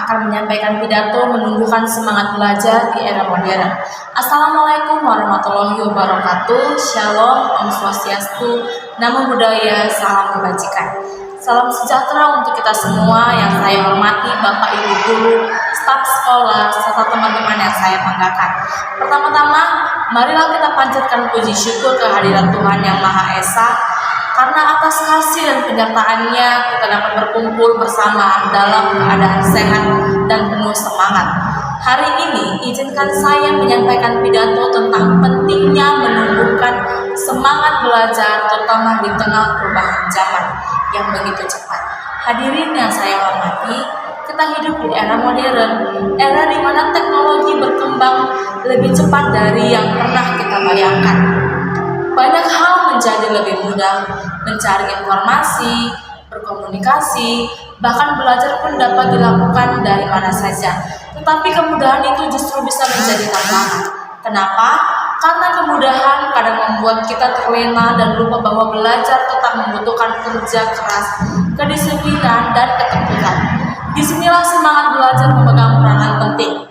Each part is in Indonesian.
akan menyampaikan pidato menumbuhkan semangat belajar di era modern. Assalamualaikum warahmatullahi wabarakatuh. Shalom, Om Swastiastu, Namo Buddhaya, salam kebajikan. Salam sejahtera untuk kita semua yang saya hormati, Bapak Ibu guru, staf sekolah, serta teman-teman yang saya banggakan. Pertama-tama, marilah kita panjatkan puji syukur kehadiran Tuhan Yang Maha Esa, karena atas kasih dan penyertaannya kita dapat berkumpul bersama dalam keadaan sehat dan penuh semangat. Hari ini izinkan saya menyampaikan pidato tentang pentingnya menumbuhkan semangat belajar, terutama di tengah perubahan zaman yang begitu cepat. Hadirin yang saya hormati, kita hidup di era modern, era di mana teknologi berkembang lebih cepat dari yang pernah kita bayangkan. Banyak hal menjadi lebih mudah, mencari informasi, berkomunikasi, bahkan belajar pun dapat dilakukan dari mana saja. Tetapi kemudahan itu justru bisa menjadi tantangan. Kenapa? Karena kemudahan kadang membuat kita terlena dan lupa bahwa belajar tetap membutuhkan kerja keras, kedisiplinan, dan ketekunan. Disinilah semangat belajar memegang peranan penting.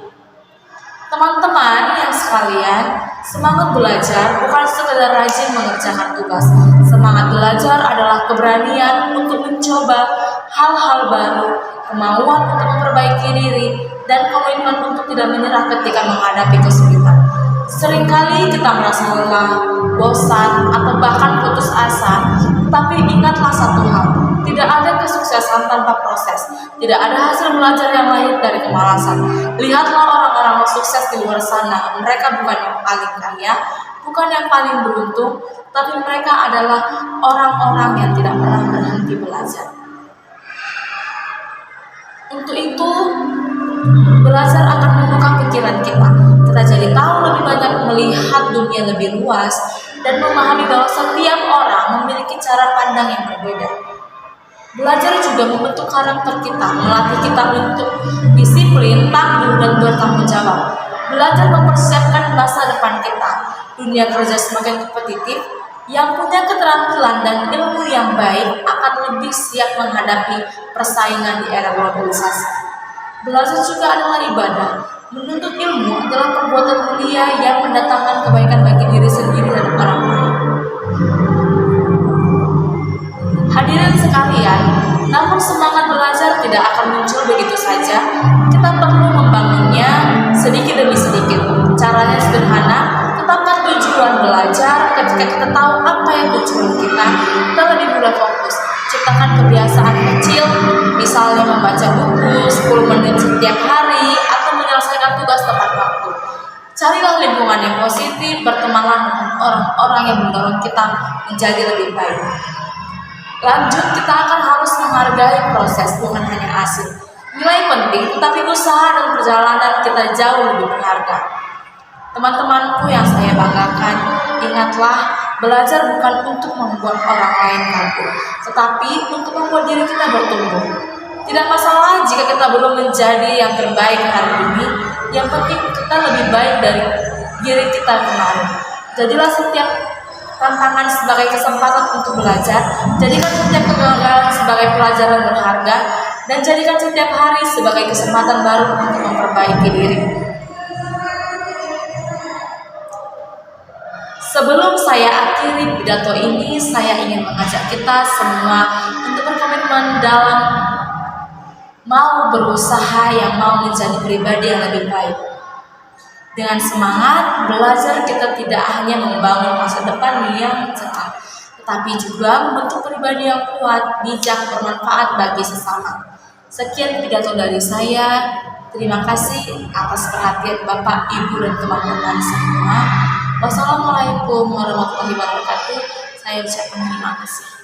Teman-teman yang sekalian, semangat belajar bukan sekedar rajin mengerjakan tugas. Semangat belajar adalah keberanian untuk mencoba hal-hal baru, kemauan untuk memperbaiki diri, dan komitmen untuk tidak menyerah ketika menghadapi kesulitan. Seringkali kita merasa lelah, bosan, atau bahkan putus asa. Tapi ingatlah satu hal, tidak ada kesuksesan tanpa proses. Tidak ada hasil belajar yang lahir dari kemalasan. Lihatlah orang-orang sukses di luar sana. Mereka bukan yang paling kaya, bukan yang paling beruntung, tapi mereka adalah orang-orang yang tidak pernah berhenti belajar. Untuk itu, belajar akan membuka pikiran kita. Kita jadi tahu lebih banyak, melihat dunia lebih luas, dan memahami bahwa setiap orang memiliki cara pandang yang berbeda. Belajar juga membentuk karakter kita, melatih kita untuk disiplin, tangguh, dan bertanggung jawab. Belajar mempersiapkan masa depan kita. Dunia kerja semakin kompetitif, yang punya keterampilan dan ilmu yang baik akan lebih siap menghadapi persaingan di era globalisasi. Belajar juga adalah ibadah. Menuntut ilmu adalah perbuatan mulia yang mendatangkan kebaikan bagi diri sendiri dan orang lain. Hadirin sekalian, namun semangat belajar tidak akan muncul begitu saja. Kita perlu membangunnya sedikit demi sedikit. Caranya sederhana, tetapkan tujuan belajar. Ketika kita tahu apa yang tujuan kita lebih mudah fokus. Ciptakan kebiasaan kecil, misalnya membaca buku 10 menit setiap hari atau menyelesaikan tugas tepat waktu. Carilah lingkungan yang positif, bertemanlah dengan orang-orang yang mendorong kita menjadi lebih baik. Lanjut, kita akan harus menghargai proses, bukan hanya hasil. Nilai penting, tetapi usaha dan perjalanan kita jauh lebih berharga. Teman-temanku yang saya banggakan, ingatlah, belajar bukan untuk membuat orang lain kagum, tetapi untuk membuat diri kita bertumbuh. Tidak masalah jika kita belum menjadi yang terbaik hari ini, yang penting kita lebih baik dari diri kita kemarin. Jadilah setiap tantangan sebagai kesempatan untuk belajar, jadikan setiap kegagalan sebagai pelajaran berharga, dan jadikan setiap hari sebagai kesempatan baru untuk memperbaiki diri. Sebelum saya akhiri pidato ini, saya ingin mengajak kita semua untuk berkomitmen dalam mau berusaha yang mau menjadi pribadi yang lebih baik. Dengan semangat belajar, kita tidak hanya membangun masa depan yang cerah, tetapi juga membentuk pribadi yang kuat, bijak, bermanfaat bagi sesama. Sekian pidato dari saya. Terima kasih atas perhatian Bapak, Ibu, dan teman-teman semua. Wassalamualaikum warahmatullahi wabarakatuh. Saya ucapkan terima kasih.